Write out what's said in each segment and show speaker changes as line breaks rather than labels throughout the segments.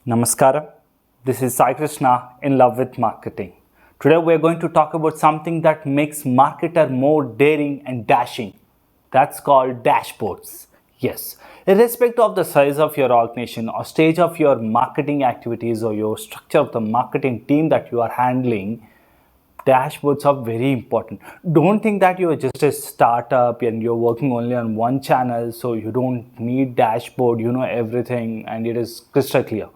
Namaskaram. This is Sai Krishna in love with marketing. Today we are going to talk about something that makes marketer more daring and dashing. That's called dashboards. Yes, irrespective of the size of your organization or stage of your marketing activities or your structure of the marketing team that you are handling, dashboards are very important. Don't think that you are just a startup and you're working only on one channel, so you don't need dashboard, you know everything and it is crystal clear.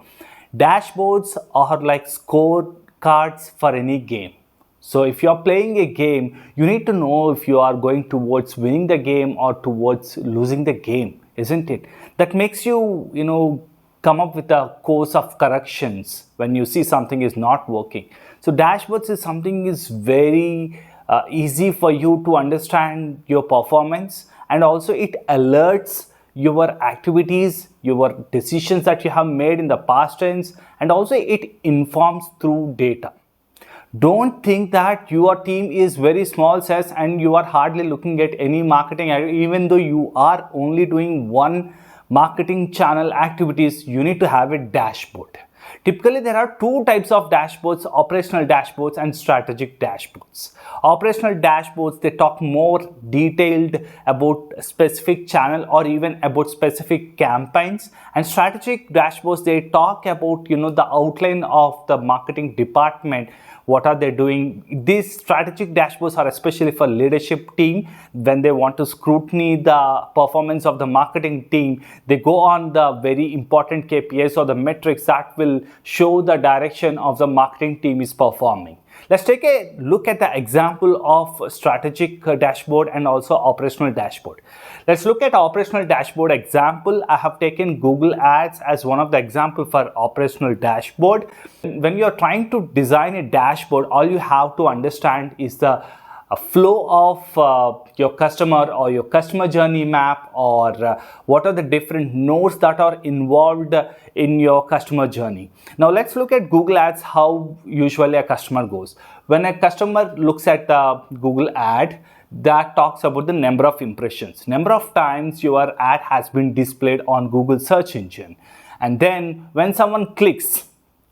Dashboards are like scorecards for any game. So if you're playing a game, you need to know if you are going towards winning the game or towards losing the game, isn't it? That makes you, come up with a course of corrections when you see something is not working. So dashboards is something is very easy for you to understand your performance, and also it alerts your activities, your decisions that you have made in the past tense, and also it informs through data. Don't think that your team is very small size and you are hardly looking at any marketing, even though you are only doing one marketing channel activities. You need to have a dashboard. Typically, there are two types of dashboards: operational dashboards and strategic dashboards. Operational dashboards, they talk more detailed about specific channel or even about specific campaigns, and strategic dashboards, they talk about the outline of the marketing department. What are they doing? These strategic dashboards are especially for leadership team. When they want to scrutiny the performance of the marketing team, they go on the very important KPIs or the metrics that will show the direction of the marketing team is performing. Let's take a look at the example of strategic dashboard and also operational dashboard. Let's look at operational dashboard example. I have taken Google Ads as one of the example for operational dashboard. When you're trying to design a dashboard, all you have to understand is the flow of your customer or your customer journey map, or what are the different nodes that are involved in your customer journey. Now let's look at Google Ads, how usually a customer goes. When a customer looks at the Google ad, that talks about the number of impressions, number of times your ad has been displayed on Google search engine, and then when someone clicks,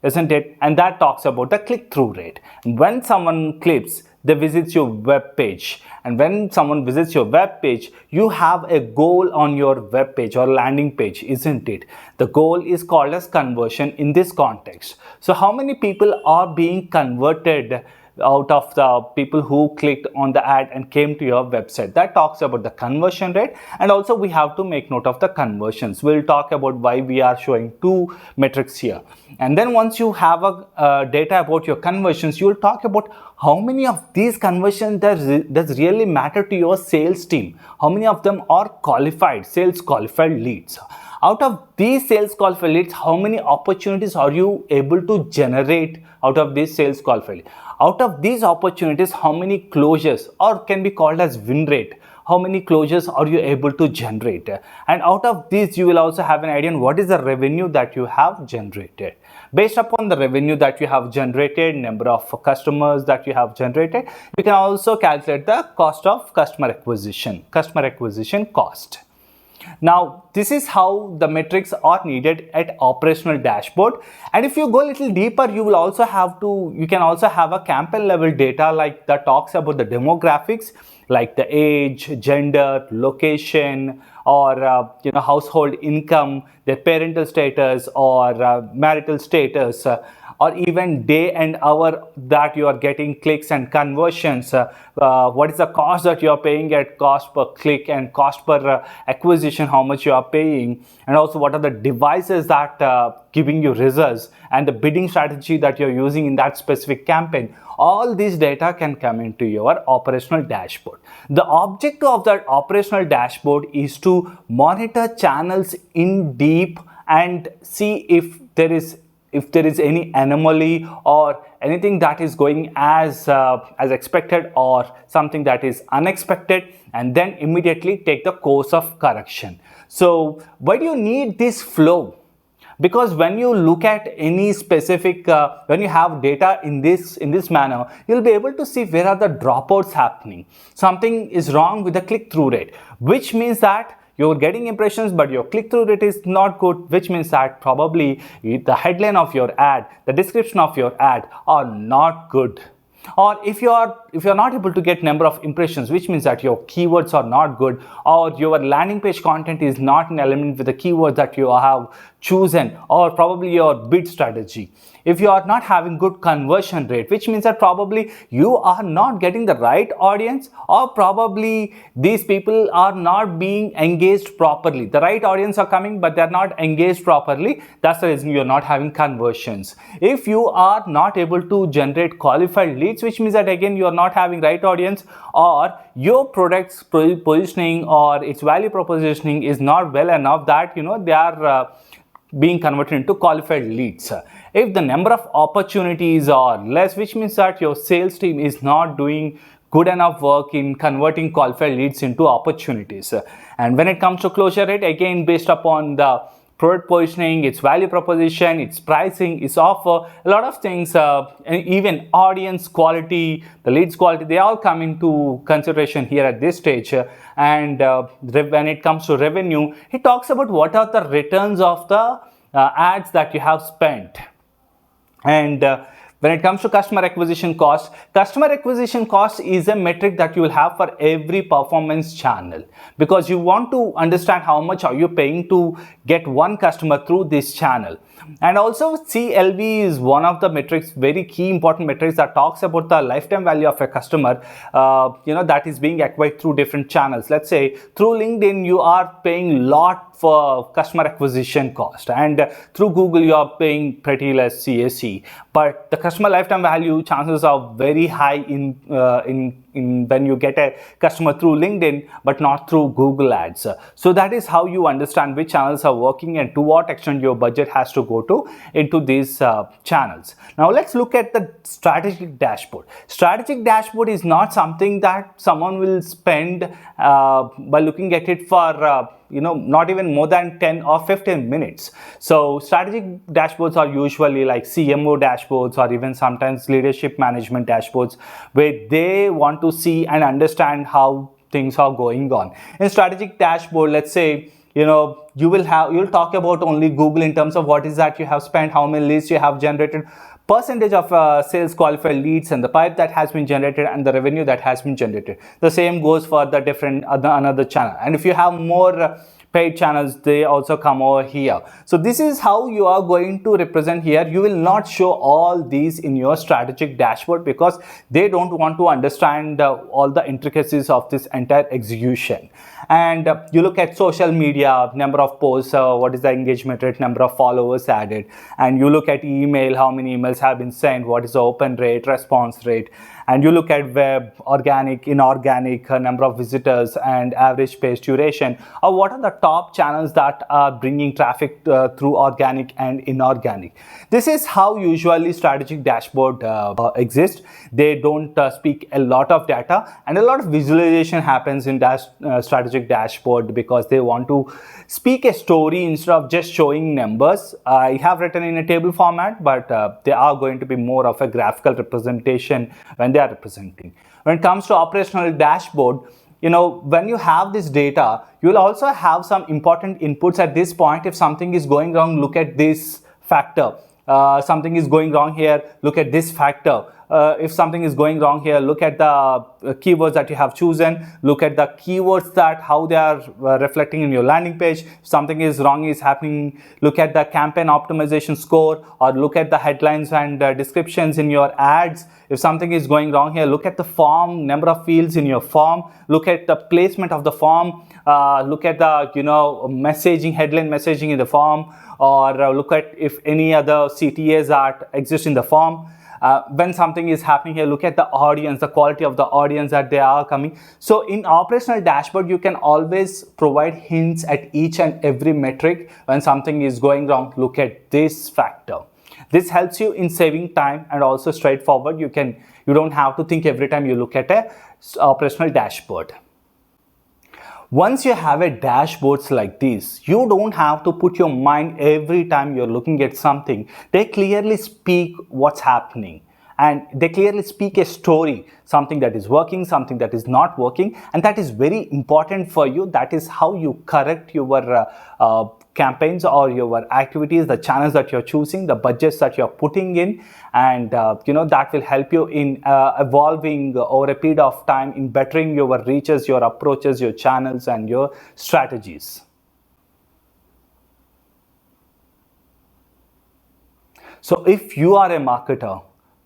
isn't it? And that talks about the click-through rate. And when someone clicks, they visit your web page, and when someone visits your web page, you have a goal on your web page or landing page, isn't it? The goal is called as conversion in this context. So how many people are being converted out of the people who clicked on the ad and came to your website? That talks about the conversion rate, and also we have to make note of the conversions. We'll talk about why we are showing two metrics here. And then once you have a data about your conversions, you'll talk about how many of these conversions does really matter to your sales team. How many of them are qualified, sales qualified leads? Out of these sales qualified leads, how many opportunities are you able to generate out of these sales qualified? Out of these opportunities, how many closures, or can be called as win rate, how many closures are you able to generate? And out of these, you will also have an idea on what is the revenue that you have generated. Based upon the revenue that you have generated, number of customers that you have generated, you can also calculate the cost of customer acquisition cost. Now, this is how the metrics are needed at operational dashboard. And if you go a little deeper, you can also have a campaign level data like that talks about the demographics, like the age, gender, location, or household income, their parental status, or marital status, or even day and hour that you are getting clicks and conversions. What is the cost that you are paying at cost per click and cost per acquisition, how much you are paying, and also what are the devices that giving you results, and the bidding strategy that you're using in that specific campaign. All these data can come into your operational dashboard. The objective of that operational dashboard is to monitor channels in deep and see if there is any anomaly or anything that is going as expected or something that is unexpected, and then immediately take the course of correction. So why do you need this flow? Because when you look at any specific, when you have data in this manner, you'll be able to see where are the dropouts happening. Something is wrong with the click-through rate, which means that you're getting impressions, but your click-through rate is not good, which means that probably the headline of your ad, the description of your ad are not good. Or if you're not able to get number of impressions, which means that your keywords are not good, or your landing page content is not in alignment with the keywords that you have chosen, or probably your bid strategy. If you are not having good conversion rate, which means that probably you are not getting the right audience, or probably these people are not being engaged properly. The right audience are coming, but they're not engaged properly. That's the reason you're not having conversions. If you are not able to generate qualified leads, which means that again you are not having right audience, or your product's positioning or its value propositioning is not well enough that they are being converted into qualified leads. If the number of opportunities are less, which means that your sales team is not doing good enough work in converting qualified leads into opportunities. And when it comes to closure rate, again based upon the product positioning, its value proposition, its pricing, its offer, a lot of things, and even audience quality, the leads quality, they all come into consideration here at this stage. And when it comes to revenue, he talks about what are the returns of the ads that you have spent. And when it comes to customer acquisition cost is a metric that you will have for every performance channel, because you want to understand how much are you paying to get one customer through this channel. And also CLV is one of the metrics, very key important metrics, that talks about the lifetime value of a customer that is being acquired through different channels. Let's say through LinkedIn you are paying lot for customer acquisition cost, and through Google you are paying pretty less CAC, but the customer lifetime value chances are very high in when you get a customer through LinkedIn but not through Google ads. So that is how you understand which channels are working and to what extent your budget has to go to into these channels. Now let's look at the strategic dashboard. Strategic dashboard is not something that someone will spend by looking at it for not even more than 10 or 15 minutes. So strategic dashboards are usually like CMO dashboards, or even sometimes leadership management dashboards, where they want to see and understand how things are going on. In strategic dashboard, let's say you'll talk about only Google in terms of what is that you have spent, how many leads you have generated, percentage of sales qualified leads, and the pipe that has been generated, and the revenue that has been generated. The same goes for the different another channel. And if you have more paid channels, they also come over here. So this is how you are going to represent here. You will not show all these in your strategic dashboard, because they don't want to understand all the intricacies of this entire execution. And you look at social media, number of posts, what is the engagement rate, number of followers added, and you look at email, how many emails have been sent, what is the open rate, response rate, and you look at web, organic, inorganic, number of visitors, and average page duration, or what are the top channels that are bringing traffic through organic and inorganic. This is how usually strategic dashboard exists. They don't speak a lot of data, and a lot of visualization happens in strategic dashboard, because they want to speak a story instead of just showing numbers. I have written in a table format, but they are going to be more of a graphical representation when they are representing. When it comes to operational dashboard, when you have this data, you will also have some important inputs at this point. If something is going wrong, look at this factor. Something is going wrong here, look at this factor. If something is going wrong here, look at the keywords that you have chosen, look at the keywords that how they are reflecting in your landing page. If something is wrong is happening, look at the campaign optimization score, or look at the headlines and descriptions in your ads. If something is going wrong here, look at the form, number of fields in your form, look at the placement of the form, look at the messaging, headline messaging in the form, or look at if any other CTAs that exist in the form. When something is happening here, look at the audience, the quality of the audience that they are coming. So in operational dashboard, you can always provide hints at each and every metric. When something is going wrong, look at this factor. This helps you in saving time, and also straightforward. You don't have to think every time you look at a operational dashboard. Once you have a dashboards like this, you don't have to put your mind every time you're looking at something. They clearly speak what's happening. and they clearly speak a story, something that is working, something that is not working, and that is very important for you. That is how you correct your campaigns or your activities, the channels that you're choosing, the budgets that you're putting in, and that will help you in evolving over a period of time, in bettering your reaches, your approaches, your channels, and your strategies. So if you are a marketer,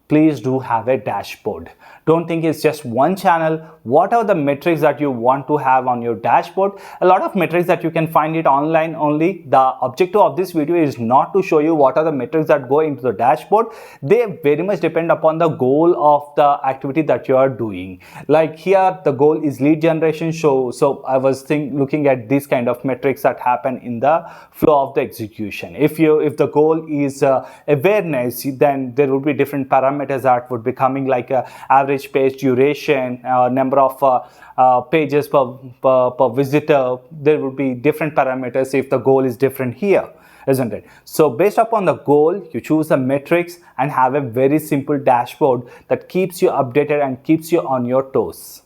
please do have a dashboard. Don't think it's just one channel. What are the metrics that you want to have on your dashboard? A lot of metrics that you can find it online only. The objective of this video is not to show you what are the metrics that go into the dashboard. They very much depend upon the goal of the activity that you are doing. Like here, the goal is lead generation. So I was looking at these kind of metrics that happen in the flow of the execution. If the goal is awareness, then there will be different parameters that would be coming, like average page duration, number of pages per visitor. There would be different parameters if the goal is different here, isn't it? So based upon the goal, you choose the metrics and have a very simple dashboard that keeps you updated and keeps you on your toes.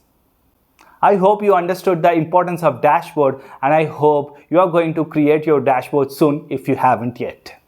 I hope you understood the importance of dashboard, and I hope you are going to create your dashboard soon if you haven't yet.